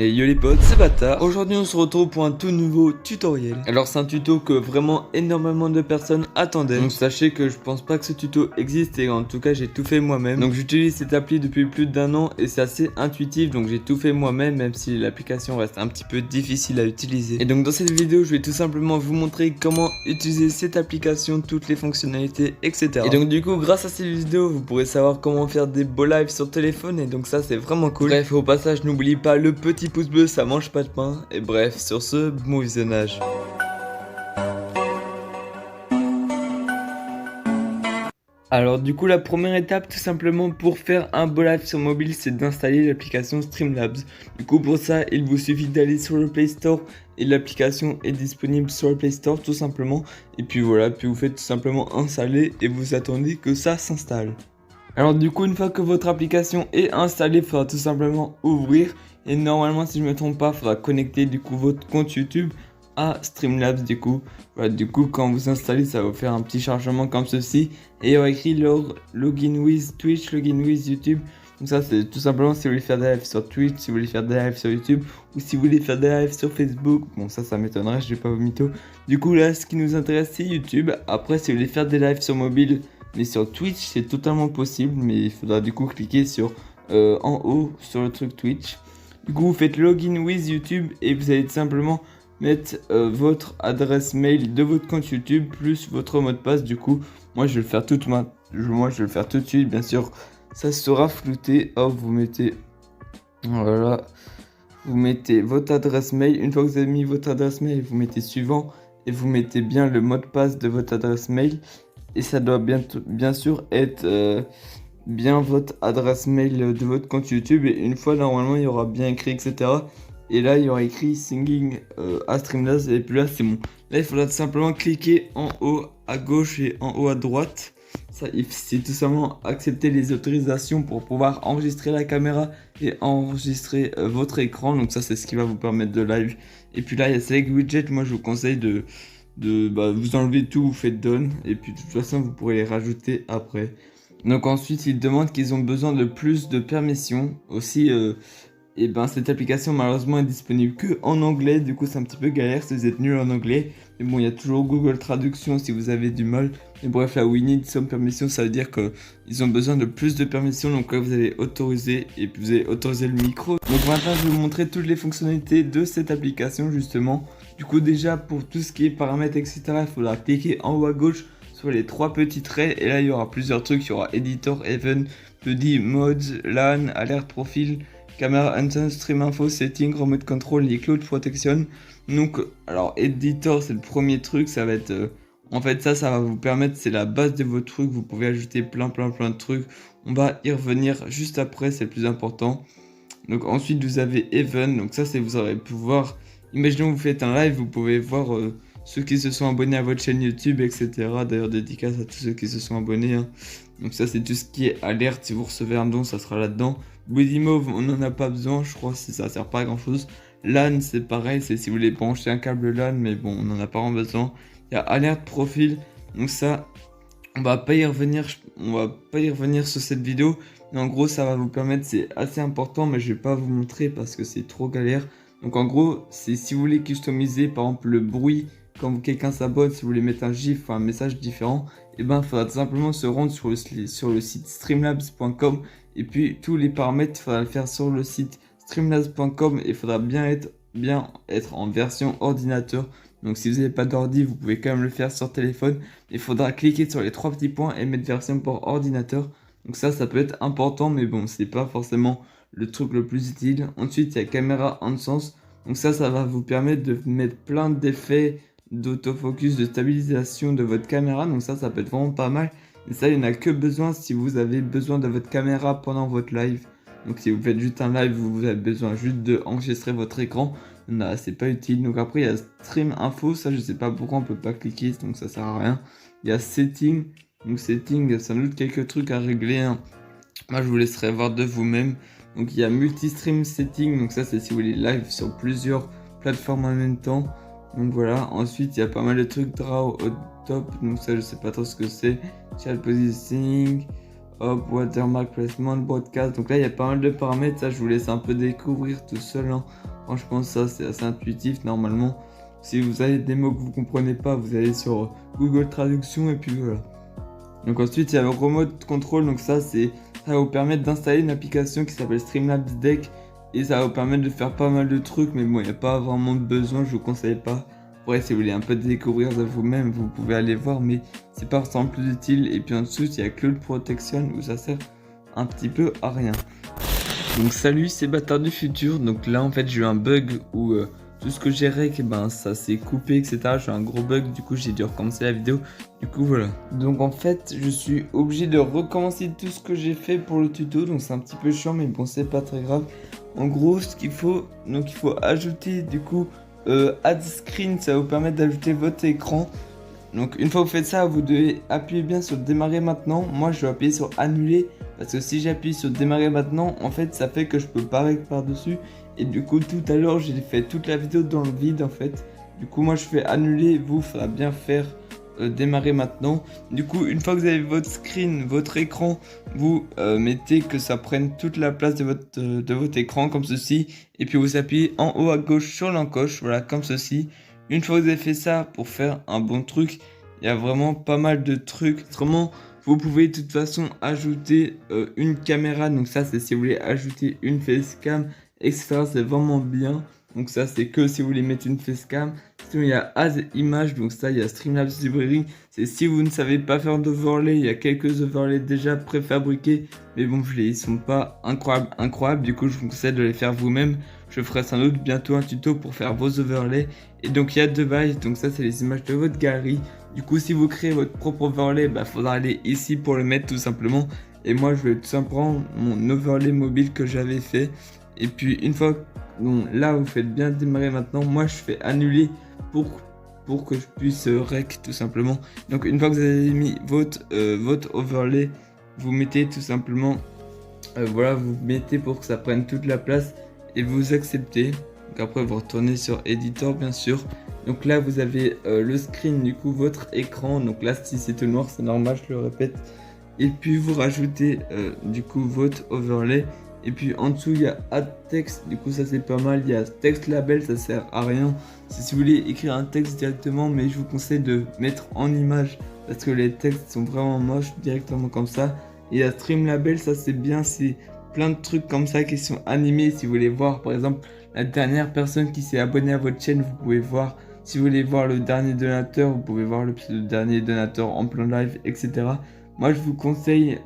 Et yo les potes, c'est Bata. Aujourd'hui on se retrouve pour un tout nouveau tutoriel. Alors c'est un tuto que vraiment énormément de personnes attendaient. Donc sachez que je pense pas que ce tuto existe et en tout cas j'ai tout fait moi-même. Donc j'utilise cette appli depuis plus d'1 an et c'est assez intuitif, donc j'ai tout fait moi-même même si l'application reste un petit peu difficile à utiliser. Et donc dans cette vidéo je vais tout simplement vous montrer comment utiliser cette application, toutes les fonctionnalités, etc. Et donc du coup grâce à cette vidéo vous pourrez savoir comment faire des beaux lives sur téléphone et donc ça c'est vraiment cool. Bref, au passage n'oubliez pas le petit pouce bleu, ça mange pas de pain. Et bref, sur ce, bon visionnage. Alors du coup la première étape tout simplement pour faire un beau live sur mobile, c'est d'installer l'application Streamlabs. Du coup pour ça il vous suffit d'aller sur le Play Store et l'application est disponible sur le Play Store tout simplement. Et puis voilà, puis vous faites tout simplement installer et vous attendez que ça s'installe. Alors du coup une fois que votre application est installée, il faudra tout simplement ouvrir. Et normalement si je me trompe pas, il faudra connecter du coup votre compte YouTube à Streamlabs du coup. Voilà, du coup quand vous installez ça va vous faire un petit chargement comme ceci. Et il y aura écrit leur login with Twitch, login with YouTube. Donc ça c'est tout simplement si vous voulez faire des lives sur Twitch, si vous voulez faire des lives sur YouTube ou si vous voulez faire des lives sur Facebook. Bon ça m'étonnerait, je vais pas vous mytho. Du coup là ce qui nous intéresse c'est YouTube. Après si vous voulez faire des lives sur mobile mais sur Twitch c'est totalement possible, mais il faudra du coup cliquer sur en haut sur le truc Twitch. Du coup vous faites login with YouTube et vous allez tout simplement mettre votre adresse mail de votre compte YouTube plus votre mot de passe. Du coup moi je vais le faire tout de suite, bien sûr ça sera flouté. Hop, vous mettez voilà, vous mettez votre adresse mail. Une fois que vous avez mis votre adresse mail, vous mettez suivant et vous mettez bien le mot de passe de votre adresse mail. Et ça doit bien sûr être bien votre adresse mail de votre compte YouTube. Et une fois normalement il y aura bien écrit etc. Et là il y aura écrit singing à Streamlabs. Et puis là c'est bon. Là il faudra tout simplement cliquer en haut à gauche et en haut à droite. Ça c'est tout simplement accepter les autorisations pour pouvoir enregistrer la caméra et enregistrer votre écran. Donc ça c'est ce qui va vous permettre de live. Et puis là il y a Select Widget. Moi je vous conseille de vous enlevez tout, vous faites done et puis de toute façon vous pourrez les rajouter après. Donc ensuite ils demandent qu'ils ont besoin de plus de permissions aussi. Et ben cette application malheureusement est disponible que en anglais, du coup c'est un petit peu galère si vous êtes nul en anglais, mais bon il y a toujours Google Traduction si vous avez du mal. Mais bref, là we need some permission, ça veut dire qu'ils ont besoin de plus de permissions. Donc là vous allez autoriser et puis vous allez autoriser le micro. Donc maintenant je vais vous montrer toutes les fonctionnalités de cette application justement. Du coup déjà pour tout ce qui est paramètres etc, il faudra cliquer en haut à gauche sur les trois petits traits et là il y aura plusieurs trucs. Il y aura Editor, Event, Buddy, Mods, LAN, Alert Profil, Camera Enhance, Stream Info, Setting, Remote Control et Cloud Protection. Donc alors Editor c'est le premier truc, ça va être en fait ça va vous permettre, c'est la base de votre truc, vous pouvez ajouter plein de trucs. On va y revenir juste après, c'est le plus important. Donc ensuite vous avez Event, donc ça c'est vous aurez pouvoir, imaginons vous faites un live, vous pouvez voir ceux qui se sont abonnés à votre chaîne YouTube etc. D'ailleurs dédicace à tous ceux qui se sont abonnés hein. Donc ça c'est tout ce qui est alerte, si vous recevez un don ça sera là-dedans. Buddy Move on n'en a pas besoin je crois, si ça sert pas à grand chose. LAN c'est pareil, c'est si vous voulez brancher un câble LAN mais bon on n'en a pas vraiment besoin. Il y a alerte profil, donc ça on va pas y revenir sur cette vidéo, mais en gros ça va vous permettre, c'est assez important mais je vais pas vous montrer parce que c'est trop galère. Donc en gros c'est si vous voulez customiser par exemple le bruit quand quelqu'un s'abonne, si vous voulez mettre un gif, un message différent, et ben il faudra tout simplement se rendre sur le site streamlabs.com et puis tous les paramètres il faudra le faire sur le site streamlabs.com et il faudra bien être en version ordinateur. Donc si vous n'avez pas d'ordi, vous pouvez quand même le faire sur téléphone. Il faudra cliquer sur les trois petits points et mettre version pour ordinateur. Donc ça peut être important, mais bon, c'est pas forcément le truc le plus utile. Ensuite, il y a Camera Enhance. Donc ça va vous permettre de mettre plein d'effets d'autofocus, de stabilisation de votre caméra. Donc ça peut être vraiment pas mal. Et ça, il n'y en a que besoin si vous avez besoin de votre caméra pendant votre live. Donc si vous faites juste un live, vous avez besoin juste d'enregistrer votre écran. Là, c'est pas utile. Donc après il y a Stream Info, ça je sais pas pourquoi on peut pas cliquer, donc ça sert à rien. Il y a Setting, donc Setting, ça nous quelques trucs à régler hein. Moi je vous laisserai voir de vous-même. Donc il y a Multi-Stream Setting, donc ça c'est si vous voulez live sur plusieurs plateformes en même temps. Donc voilà, ensuite il y a pas mal de trucs Draw au top, donc ça je sais pas trop ce que c'est. Child Positioning, hop, watermark placement, broadcast. Donc là il y a pas mal de paramètres, ça je vous laisse un peu découvrir tout seul, hein. Franchement ça c'est assez intuitif normalement. Si vous avez des mots que vous comprenez pas, vous allez sur Google Traduction et puis voilà. Donc ensuite il y a le remote control, donc ça va vous permettre d'installer une application qui s'appelle Streamlabs Deck et ça va vous permettre de faire pas mal de trucs, mais bon il n'y a pas vraiment de besoin, je vous conseille pas. Après si vous voulez un peu découvrir de vous-même, vous pouvez aller voir, mais c'est pas forcément plus utile. Et puis en dessous il y a Cloud Protection où ça sert un petit peu à rien. Donc salut, c'est Bâtard du futur. Donc là en fait j'ai eu un bug où tout ce que j'ai rec, ben ça s'est coupé, etc. J'ai eu un gros bug, du coup j'ai dû recommencer la vidéo. Du coup voilà. Donc en fait je suis obligé de recommencer tout ce que j'ai fait pour le tuto. Donc c'est un petit peu chiant mais bon c'est pas très grave. En gros ce qu'il faut, donc il faut ajouter du coup add screen, ça va vous permettre d'ajouter votre écran. Donc une fois que vous faites ça, vous devez appuyer bien sur démarrer maintenant. Moi je vais appuyer sur annuler parce que si j'appuie sur démarrer maintenant, en fait ça fait que je peux pas rec par dessus. Et du coup tout à l'heure j'ai fait toute la vidéo dans le vide en fait. Du coup moi je fais annuler, vous faudra bien faire démarrer maintenant. Du coup une fois que vous avez votre screen, votre écran, vous mettez que ça prenne toute la place de votre écran comme ceci. Et puis vous appuyez en haut à gauche sur l'encoche, voilà comme ceci. Une fois que vous avez fait ça, pour faire un bon truc, il y a vraiment pas mal de trucs. Autrement, vous pouvez de toute façon ajouter une caméra. Donc ça, c'est si vous voulez ajouter une facecam, etc. C'est vraiment bien. Donc ça, c'est que si vous voulez mettre une facecam. Sinon, il y a Add Image. Donc ça, il y a Streamlabs Library. C'est si vous ne savez pas faire d'overlay. Il y a quelques overlays déjà préfabriqués. Mais bon, ils sont pas incroyables. Du coup, je vous conseille de les faire vous-même. Je ferai sans doute bientôt un tuto pour faire vos overlays. Et donc il y a device, donc ça c'est les images de votre galerie. Du coup si vous créez votre propre overlay, bah faudra aller ici pour le mettre tout simplement. Et moi je vais tout simplement mon overlay mobile que j'avais fait. Et puis une fois, bon là vous faites bien démarrer maintenant. Moi je fais annuler pour que je puisse rec tout simplement. Donc une fois que vous avez mis votre overlay, vous mettez tout simplement, voilà, vous mettez pour que ça prenne toute la place et vous acceptez. Donc après vous retournez sur Editor bien sûr. Donc là vous avez le screen, du coup votre écran. Donc là si c'est tout noir c'est normal, je le répète. Et puis vous rajoutez du coup votre overlay. Et puis en dessous il y a Add Text, du coup ça c'est pas mal. Il y a Text Label, ça sert à rien. C'est si vous voulez écrire un texte directement, mais je vous conseille de mettre en image parce que les textes sont vraiment moches directement comme ça. Et la Stream Label, ça c'est bien, c'est plein de trucs comme ça qui sont animés. Si vous voulez voir par exemple la dernière personne qui s'est abonnée à votre chaîne, vous pouvez voir. Si vous voulez voir le dernier donateur, vous pouvez voir le dernier donateur en plein live, etc. Moi je vous conseille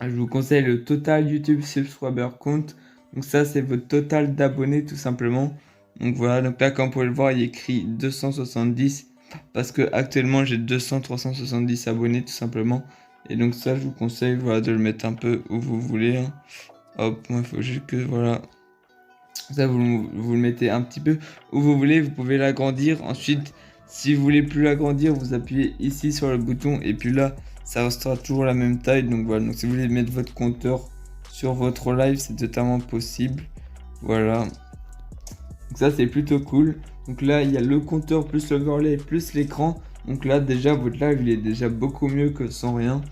le total YouTube subscriber count. Donc ça c'est votre total d'abonnés tout simplement. Donc voilà, donc là comme vous pouvez le voir il est écrit 270 parce que actuellement j'ai 370 abonnés tout simplement. Et donc ça je vous conseille, voilà, de le mettre un peu où vous voulez, hein. Hop, moi il faut juste que voilà, ça vous le mettez un petit peu où vous voulez. Vous pouvez l'agrandir. Ensuite si vous voulez plus l'agrandir, vous appuyez ici sur le bouton et puis là ça restera toujours la même taille. Donc voilà, donc si vous voulez mettre votre compteur sur votre live, c'est totalement possible. Voilà, donc ça c'est plutôt cool. Donc là il y a le compteur plus l'overlay plus l'écran. Donc là déjà votre live il est déjà beaucoup mieux que sans rien.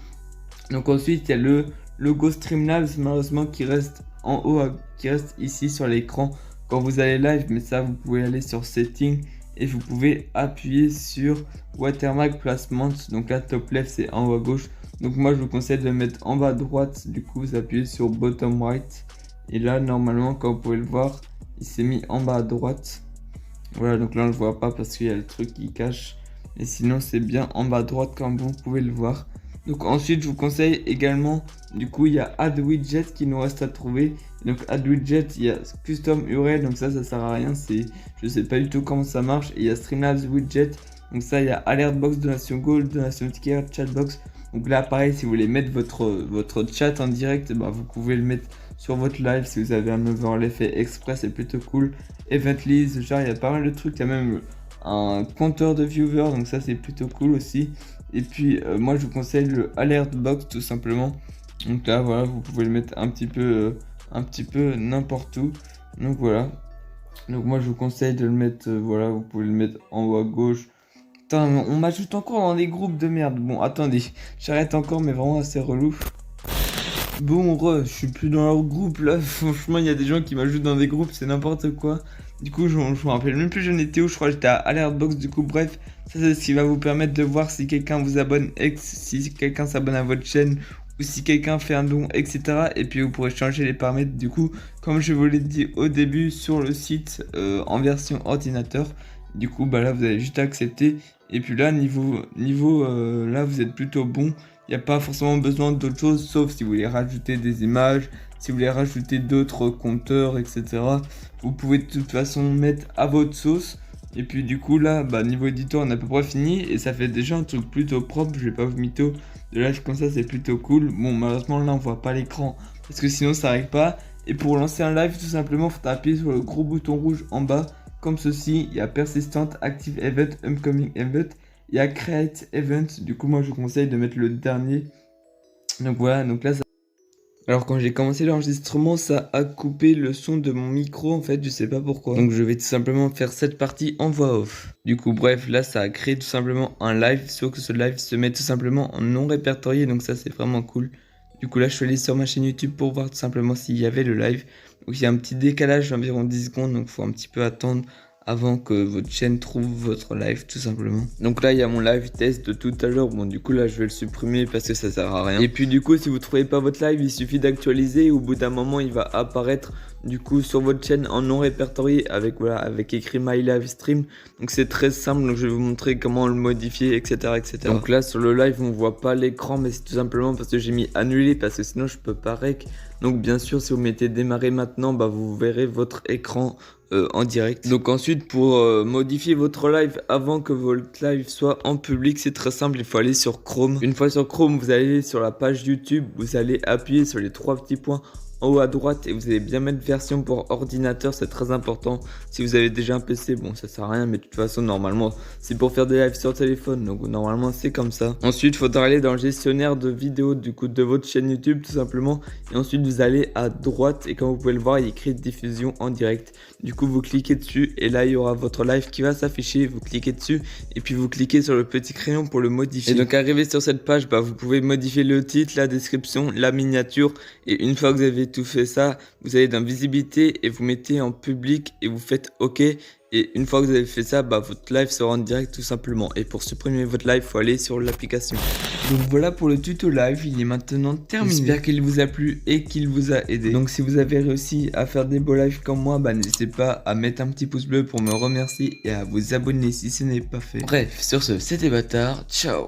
Donc ensuite il y a le logo Streamlabs malheureusement qui reste en haut, qui reste ici sur l'écran quand vous allez live. Mais ça vous pouvez aller sur Settings et vous pouvez appuyer sur Watermark Placement. Donc là top left c'est en haut à gauche. Donc moi je vous conseille de le mettre en bas à droite. Du coup vous appuyez sur Bottom Right. Et là normalement comme vous pouvez le voir, il s'est mis en bas à droite. Voilà, donc là on le voit pas parce qu'il y a le truc qui cache. Et sinon c'est bien en bas à droite comme vous pouvez le voir. Donc ensuite je vous conseille également, du coup il y a Add Widget qui nous reste à trouver. Donc Add Widget, il y a Custom URL, donc ça sert à rien, je sais pas du tout comment ça marche. Et il y a Streamlabs Widget, donc ça il y a Alert Box, Donation Gold, Donation Ticket, Chat Box. Donc là pareil, si vous voulez mettre votre chat en direct, bah, vous pouvez le mettre sur votre live si vous avez un overlay fait exprès, c'est plutôt cool. Event List, genre il y a pas mal de trucs, il y a même un compteur de viewers, donc ça c'est plutôt cool aussi. Et puis moi je vous conseille le Alert Box tout simplement. Donc là voilà, vous pouvez le mettre un petit peu n'importe où. Donc voilà. Donc moi je vous conseille de le mettre, voilà, vous pouvez le mettre en haut à gauche. Putain, on m'ajoute encore dans des groupes de merde. Bon attendez, j'arrête encore mais vraiment assez relou. Bon, je suis plus dans leur groupe là. Franchement, il y a des gens qui m'ajoutent dans des groupes, c'est n'importe quoi. Du coup, je me rappelle même plus, j'en étais où. Je crois que j'étais à Alertbox. Du coup, bref, ça c'est ce qui va vous permettre de voir si quelqu'un vous abonne, si quelqu'un s'abonne à votre chaîne ou si quelqu'un fait un don, etc. Et puis vous pourrez changer les paramètres. Du coup, comme je vous l'ai dit au début, sur le site en version ordinateur. Du coup, bah là, vous allez juste accepter. Et puis là, là, vous êtes plutôt bon. Il n'y a pas forcément besoin d'autre chose, sauf si vous voulez rajouter des images, si vous voulez rajouter d'autres compteurs, etc. Vous pouvez de toute façon mettre à votre sauce. Et puis du coup là, bah, niveau éditeur, on a à peu près fini. Et ça fait déjà un truc plutôt propre, je vais pas vous mytho. De live comme ça, c'est plutôt cool. Bon, malheureusement là, on voit pas l'écran, parce que sinon ça règle pas. Et pour lancer un live, tout simplement, faut appuyer sur le gros bouton rouge en bas. Comme ceci, il y a Persistent, Active Event, Upcoming Event. Il y a Create Event, du coup moi je vous conseille de mettre le dernier. Donc voilà, donc là ça... Alors quand j'ai commencé l'enregistrement, ça a coupé le son de mon micro en fait, je sais pas pourquoi. Donc je vais tout simplement faire cette partie en voix off. Du coup bref, là ça a créé tout simplement un live, sauf que ce live se met tout simplement en non répertorié, donc ça c'est vraiment cool. Du coup là je suis allé sur ma chaîne YouTube pour voir tout simplement s'il y avait le live. Donc il y a un petit décalage d'environ 10 secondes, donc il faut un petit peu attendre avant que votre chaîne trouve votre live tout simplement. Donc là il y a mon live test de tout à l'heure. Bon du coup là je vais le supprimer parce que ça sert à rien. Et puis du coup si vous trouvez pas votre live, il suffit d'actualiser. Au bout d'un moment il va apparaître du coup sur votre chaîne en non répertorié avec voilà, avec écrit My Live Stream. Donc c'est très simple, donc je vais vous montrer comment le modifier, etc. Donc là sur le live on voit pas l'écran, mais c'est tout simplement parce que j'ai mis annuler, parce que sinon je peux pas rec. Donc bien sûr si vous mettez démarrer maintenant, bah vous verrez votre écran en direct. Donc ensuite pour modifier votre live avant que votre live soit en public, c'est très simple, il faut aller sur Chrome. Une fois sur Chrome, vous allez sur la page YouTube, vous allez appuyer sur les 3 petits points en haut à droite et vous allez bien mettre version pour ordinateur, c'est très important. Si vous avez déjà un PC, bon ça sert à rien, mais de toute façon normalement c'est pour faire des lives sur téléphone, donc normalement c'est comme ça. Ensuite il faudra aller dans le gestionnaire de vidéos du coup de votre chaîne YouTube tout simplement, et ensuite vous allez à droite et comme vous pouvez le voir il y a écrit diffusion en direct. Du coup vous cliquez dessus et là il y aura votre live qui va s'afficher, vous cliquez dessus et puis vous cliquez sur le petit crayon pour le modifier. Et donc arrivé sur cette page, bah, vous pouvez modifier le titre, la description, la miniature, et une fois que vous avez tout fait ça, vous allez dans visibilité et vous mettez en public et vous faites OK. Et une fois que vous avez fait ça, bah, votre live sera en direct tout simplement. Et pour supprimer votre live, il faut aller sur l'application. Donc voilà pour le tuto live, il est maintenant terminé. J'espère qu'il vous a plu et qu'il vous a aidé. Donc si vous avez réussi à faire des beaux lives comme moi, bah, n'hésitez pas à mettre un petit pouce bleu pour me remercier et à vous abonner si ce n'est pas fait. Bref, sur ce, c'était Bâtard, ciao.